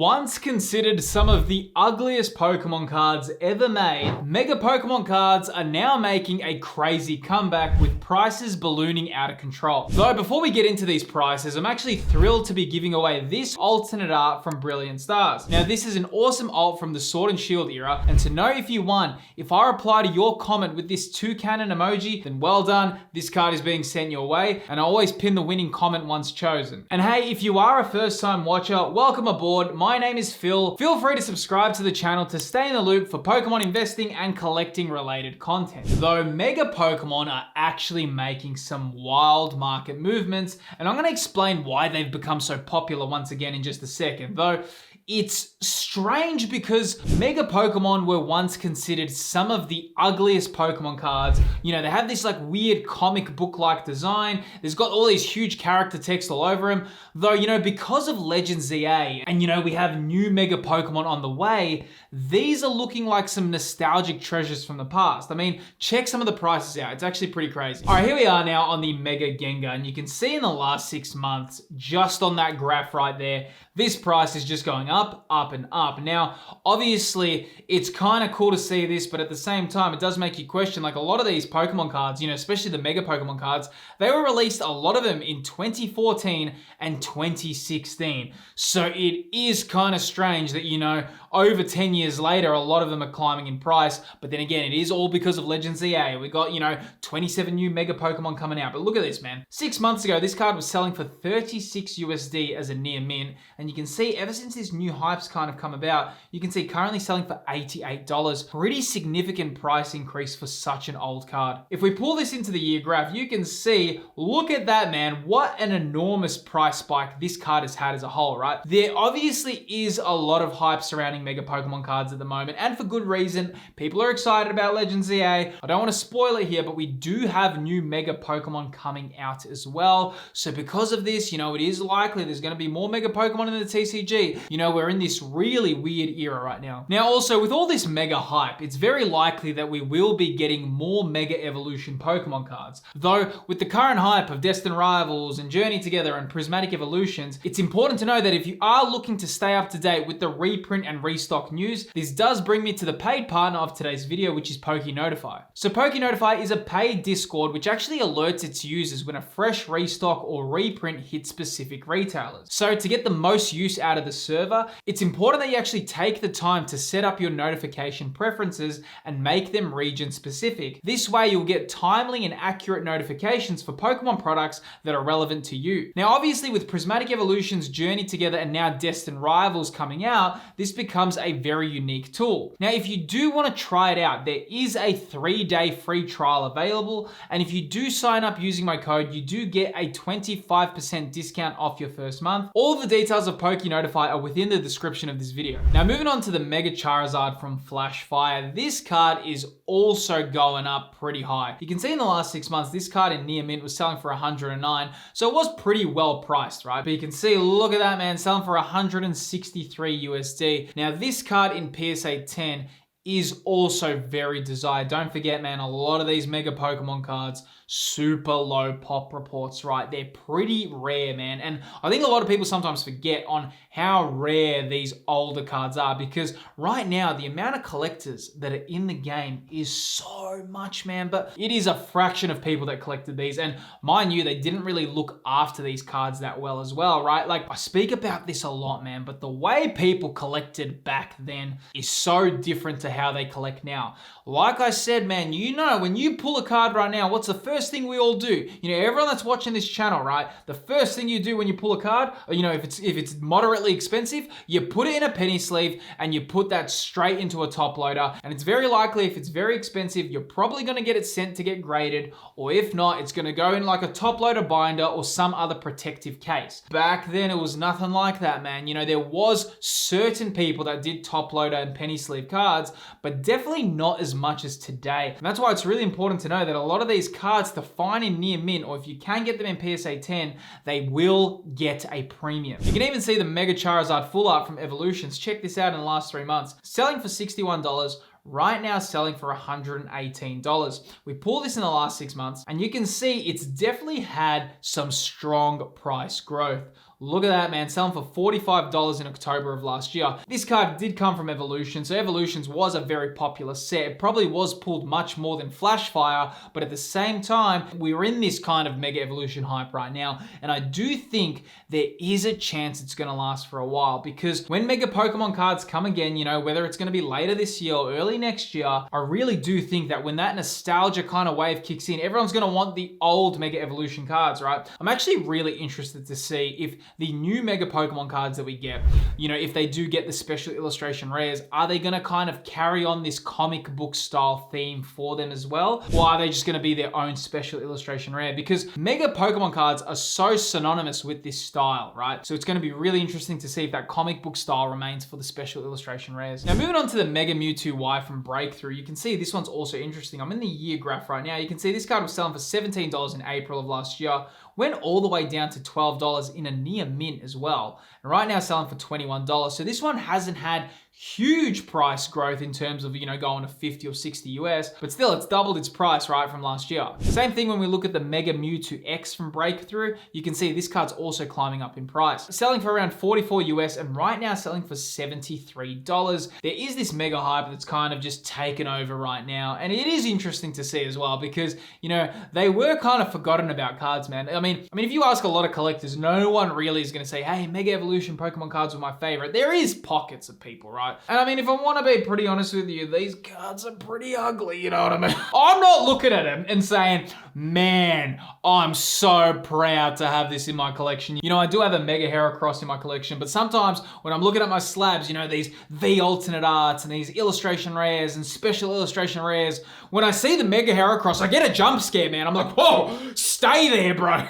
Once considered some of the ugliest Pokemon cards ever made, Mega Pokemon cards are now making a crazy comeback with prices ballooning out of control. Though before we get into these prices, I'm actually thrilled to be giving away this alternate art from Brilliant Stars. Now this is an awesome alt from the Sword and Shield era, and to know if you won, if I reply to your comment with this toucan emoji, then well done, this card is being sent your way, and I always pin the winning comment once chosen. And hey, if you are a first time watcher, welcome aboard. My name is Phil. Feel free to subscribe to the channel to stay in the loop for Pokemon investing and collecting related content. Though Mega Pokemon are actually making some wild market movements, and I'm going to explain why they've become so popular once again in just a second. Though it's strange because Mega Pokemon were once considered some of the ugliest Pokemon cards. You know, they have this like weird comic book-like design. There's got all these huge character text all over them. Though, you know, because of Legends ZA, and you know, we have new Mega Pokemon on the way, these are looking like some nostalgic treasures from the past. I mean, check some of the prices out. It's actually pretty crazy. All right, here we are now on the Mega Gengar, and you can see in the last 6 months, just on that graph right there, this price is just going up, up, and up. Now, obviously, it's kind of cool to see this, but at the same time, it does make you question, like a lot of these Pokemon cards, you know, especially the Mega Pokemon cards, they were released, a lot of them, in 2014 and 2016. So it is kind of strange that, you know, over 10 years later, a lot of them are climbing in price. But then again, it is all because of Legends ZA. We got, you know, 27 new Mega Pokemon coming out. But look at this, man. 6 months ago, this card was selling for 36 USD as a near mint. And you can see ever since this new hype's kind of come about, you can see currently selling for $88. Pretty significant price increase for such an old card. If we pull this into the year graph, you can see, look at that, man. What an enormous price spike this card has had as a whole, right? There obviously is a lot of hype surrounding Mega Pokemon cards at the moment, and for good reason. People are excited about Legends ZA. I don't want to spoil it here, but we do have new Mega Pokemon coming out as well. So because of this, you know, it is likely there's going to be more Mega Pokemon in the TCG. You know, we're in this really weird era right now. Now, also, with all this Mega hype, it's very likely that we will be getting more Mega Evolution Pokemon cards. Though, with the current hype of Destined Rivals and Journey Together and Prismatic Evolutions, it's important to know that if you are looking to stay up to date with the reprint and restock news, this does bring me to the paid partner of today's video, which is PokeNotify. So PokeNotify is a paid Discord which actually alerts its users when a fresh restock or reprint hits specific retailers. So to get the most use out of the server, it's important that you actually take the time to set up your notification preferences and make them region specific. This way you'll get timely and accurate notifications for Pokemon products that are relevant to you. Now obviously with Prismatic Evolutions, Journey Together, and now Destined Rivals coming out, this becomes a very unique tool. Now if you do want to try it out, there is a 3-day free trial available, and if you do sign up using my code, you do get a 25% discount off your first month. All of the details of PokeNotify are within the description of this video. Now moving on to the Mega Charizard from FlashFire, this card is also going up pretty high. You can see in the last 6 months, this card in near mint was selling for 109, so it was pretty well priced, right? But you can see, look at that, man, selling for 163 USD. Now this card in PSA 10 is also very desired. Don't forget, man, a lot of these Mega Pokemon cards, super low pop reports, right? They're pretty rare, man. And I think a lot of people sometimes forget on how rare these older cards are, because right now, the amount of collectors that are in the game is so much, man. But it is a fraction of people that collected these. And mind you, they didn't really look after these cards that well as well, right? Like, I speak about this a lot, man, but the way people collected back then is so different to how they collect now. Like I said, man, you know, when you pull a card right now, what's the first thing we all do? You know, everyone that's watching this channel, right? The first thing you do when you pull a card, or, you know, if it's moderately expensive, you put it in a penny sleeve and you put that straight into a top loader. And it's very likely, if it's very expensive, you're probably going to get it sent to get graded, or if not, it's going to go in like a top loader binder or some other protective case. Back then, it was nothing like that, man. You know, there was certain people that did top loader and penny sleeve cards, but definitely not as much as today. And that's why it's really important to know that a lot of these cards to find in near mint, or if you can get them in PSA 10, they will get a premium. You can even see the Mega Charizard full art from Evolutions. Check this out in the last 3 months. Selling for $61. Right now selling for $118. We pulled this in the last 6 months and you can see it's definitely had some strong price growth. Look at that, man, selling for $45 in October of last year. This card did come from Evolution, so Evolutions was a very popular set. It probably was pulled much more than FlashFire, but at the same time, we're in this kind of Mega Evolution hype right now, and I do think there is a chance it's gonna last for a while, because when Mega Pokemon cards come again, you know, whether it's gonna be later this year or early next year, I really do think that when that nostalgia kind of wave kicks in, everyone's gonna want the old Mega Evolution cards, right? I'm actually really interested to see if the new Mega Pokemon cards that we get, you know, if they do get the special illustration rares, are they gonna kind of carry on this comic book style theme for them as well? Or are they just gonna be their own special illustration rare? Because Mega Pokemon cards are so synonymous with this style, right? So it's gonna be really interesting to see if that comic book style remains for the special illustration rares. Now moving on to the Mega Mewtwo Y from Breakthrough, you can see this one's also interesting. I'm in the year graph right now. You can see this card was selling for $17 in April of last year, went all the way down to $12 in a near mint as well. And right now selling for $21. So this one hasn't had huge price growth in terms of, you know, going to 50 or 60 US, but still it's doubled its price, right, from last year. Same thing when we look at the Mega Mewtwo X from Breakthrough, you can see this card's also climbing up in price. Selling for around 44 US and right now selling for $73. There is this mega hype that's kind of just taken over right now, and it is interesting to see as well because, you know, they were kind of forgotten about cards, man. I mean, if you ask a lot of collectors, no one really is going to say, hey, Mega Evolution Pokemon cards were my favorite. There is pockets of people, right? And I mean, if I want to be pretty honest with you, these cards are pretty ugly, you know what I mean? I'm not looking at them and saying, man, I'm so proud to have this in my collection. You know, I do have a Mega Heracross in my collection, but sometimes when I'm looking at my slabs, you know, these V alternate arts and these illustration rares and special illustration rares, when I see the Mega Heracross, I get a jump scare, man. I'm like, whoa, stay there, bro.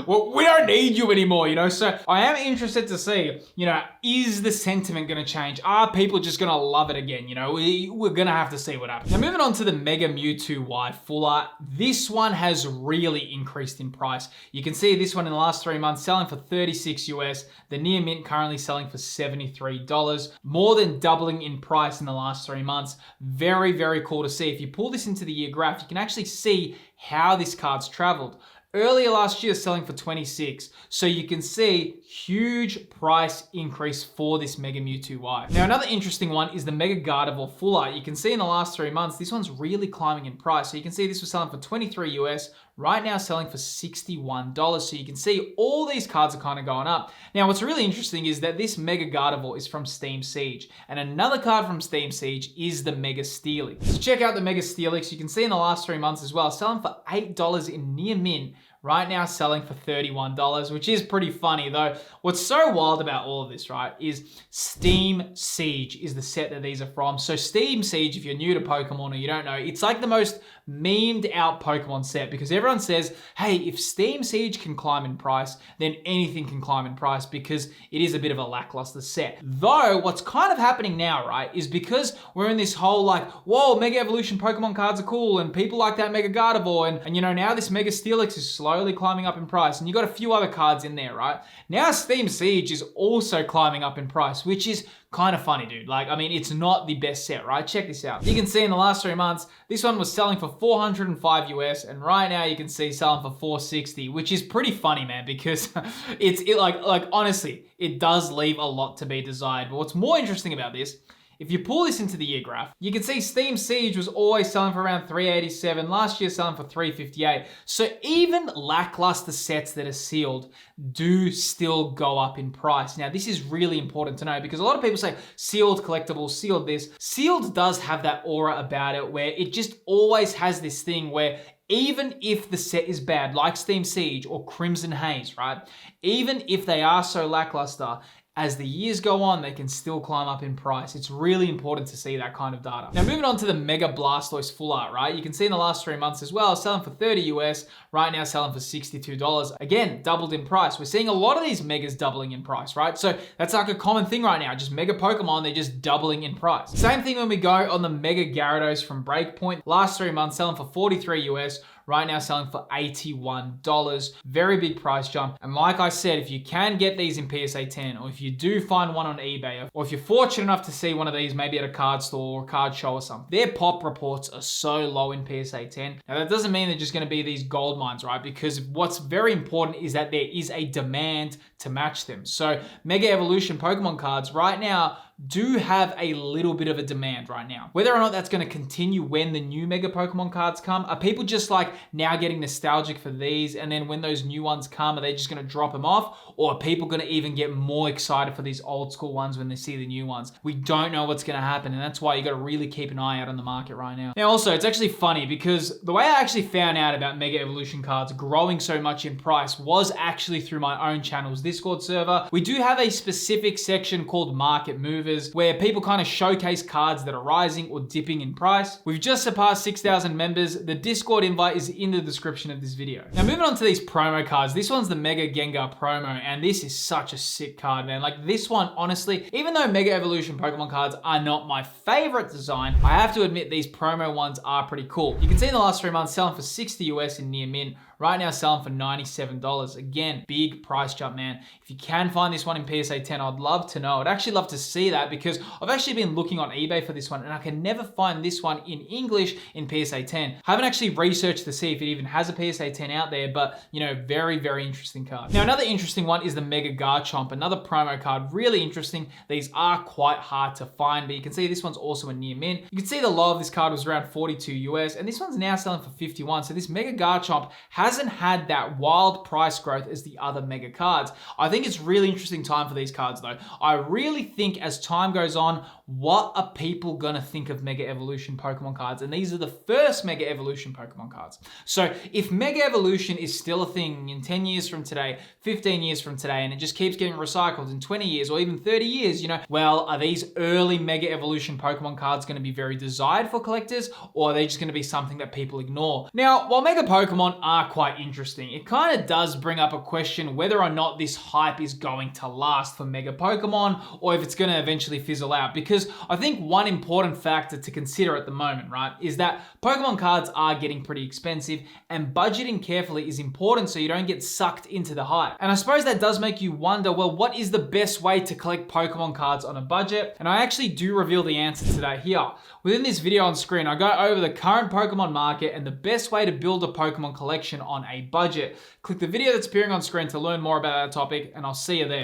Well, we don't need you anymore, you know? So I am interested to see, you know, is the sentiment going to change? Are people just going to love it again? You know, we're going to have to see what happens. Now, moving on to the Mega Mewtwo Y Full Art. This one has really increased in price. You can see this one in the last 3 months selling for 36 US. The near mint currently selling for $73. More than doubling in price in the last 3 months. Very, very cool to see. If you pull this into the year graph, you can actually see how this card's traveled. Earlier last year, selling for 26. So you can see huge price increase for this Mega Mewtwo Y. Now, another interesting one is the Mega Gardevoir Full Art. You can see in the last 3 months, this one's really climbing in price. So you can see this was selling for 23 US, right now selling for $61. So you can see all these cards are kind of going up. Now, what's really interesting is that this Mega Gardevoir is from Steam Siege. And another card from Steam Siege is the Mega Steelix. So check out the Mega Steelix. You can see in the last 3 months as well, selling for $8 in near mint. Right now selling for $31, which is pretty funny though. What's so wild about all of this, right, is Steam Siege is the set that these are from. So Steam Siege, if you're new to Pokemon or you don't know, it's like the most memed out Pokemon set because everyone says, hey, if Steam Siege can climb in price, then anything can climb in price because it is a bit of a lackluster set. Though what's kind of happening now, right, is because we're in this whole like, whoa, Mega Evolution Pokemon cards are cool and people like that Mega Gardevoir and you know, now this Mega Steelix is slowly climbing up in price and you got a few other cards in there, right? Now Steam Siege is also climbing up in price, which is kind of funny, dude. Like, I mean, it's not the best set, right? Check this out. You can see in the last 3 months, this one was selling for 405 US, and right now you can see selling for 460, which is pretty funny, man, because like honestly, it does leave a lot to be desired. But what's more interesting about this, if you pull this into the year graph, you can see Steam Siege was always selling for around 387. Last year selling for 358. So even lackluster sets that are sealed do still go up in price. Now, this is really important to know because a lot of people say sealed collectibles, sealed this. Sealed does have that aura about it where it just always has this thing where even if the set is bad, like Steam Siege or Crimson Haze, right? Even if they are so lackluster, as the years go on, they can still climb up in price. It's really important to see that kind of data. Now, moving on to the Mega Blastoise Full Art, right? You can see in the last 3 months as well, selling for 30 US, right now selling for $62. Again, doubled in price. We're seeing a lot of these Megas doubling in price, right? So that's like a common thing right now. Just Mega Pokemon, they're just doubling in price. Same thing when we go on the Mega Gyarados from Breakpoint. Last 3 months, selling for 43 US, right now selling for $81. Very big price jump. And like I said, if you can get these in PSA 10, or if you do find one on eBay, or if you're fortunate enough to see one of these maybe at a card store or card show or something, their pop reports are so low in PSA 10. Now that doesn't mean they're just going to be these gold mines, right? Because what's very important is that there is a demand to match them. So Mega Evolution Pokemon cards right now do have a little bit of a demand right now. Whether or not that's going to continue when the new Mega Pokemon cards come, are people just like now getting nostalgic for these, and then when those new ones come, are they just going to drop them off? Or are people going to even get more excited for these old school ones when they see the new ones? We don't know what's going to happen, and that's why you got to really keep an eye out on the market right now. Now also, it's actually funny because the way I actually found out about Mega Evolution cards growing so much in price was actually through my own channel's Discord server. We do have a specific section called Market Movers, where people kind of showcase cards that are rising or dipping in price. We've just surpassed 6,000 members. The Discord invite is in the description of this video. Now moving on to these promo cards. This one's the Mega Gengar promo, and this is such a sick card, man. Like this one, honestly, even though Mega Evolution Pokemon cards are not my favorite design, I have to admit these promo ones are pretty cool. You can see in the last 3 months selling for 60 US in near mint. Right now selling for $97. Again, big price jump, man. If you can find this one in PSA 10, I'd love to know. I'd actually love to see that because I've actually been looking on eBay for this one and I can never find this one in English in PSA 10. I haven't actually researched to see if it even has a PSA 10 out there, but you know, very, very interesting card. Now, another interesting one is the Mega Garchomp, another promo card, really interesting. These are quite hard to find, but you can see this one's also a near mint. You can see the low of this card was around 42 US, and this one's now selling for 51. So this Mega Garchomp hasn't had that wild price growth as the other Mega cards. I think it's really interesting time for these cards though. I really think as time goes on, what are people gonna think of Mega Evolution Pokemon cards? And these are the first Mega Evolution Pokemon cards. So if Mega Evolution is still a thing in 10 years from today, 15 years from today, and it just keeps getting recycled in 20 years or even 30 years, you know, well, are these early Mega Evolution Pokemon cards gonna be very desired for collectors, or are they just gonna be something that people ignore? Now, while Mega Pokemon are quite interesting, it kind of does bring up a question whether or not this hype is going to last for Mega Pokemon, or if it's gonna eventually fizzle out. Because I think one important factor to consider at the moment, right, is that Pokemon cards are getting pretty expensive, and budgeting carefully is important so you don't get sucked into the hype. And I suppose that does make you wonder, well, what is the best way to collect Pokemon cards on a budget? And I actually do reveal the answer to that here. Within this video on screen, I go over the current Pokemon market and the best way to build a Pokemon collection on a budget. Click the video that's appearing on screen to learn more about that topic, and I'll see you there.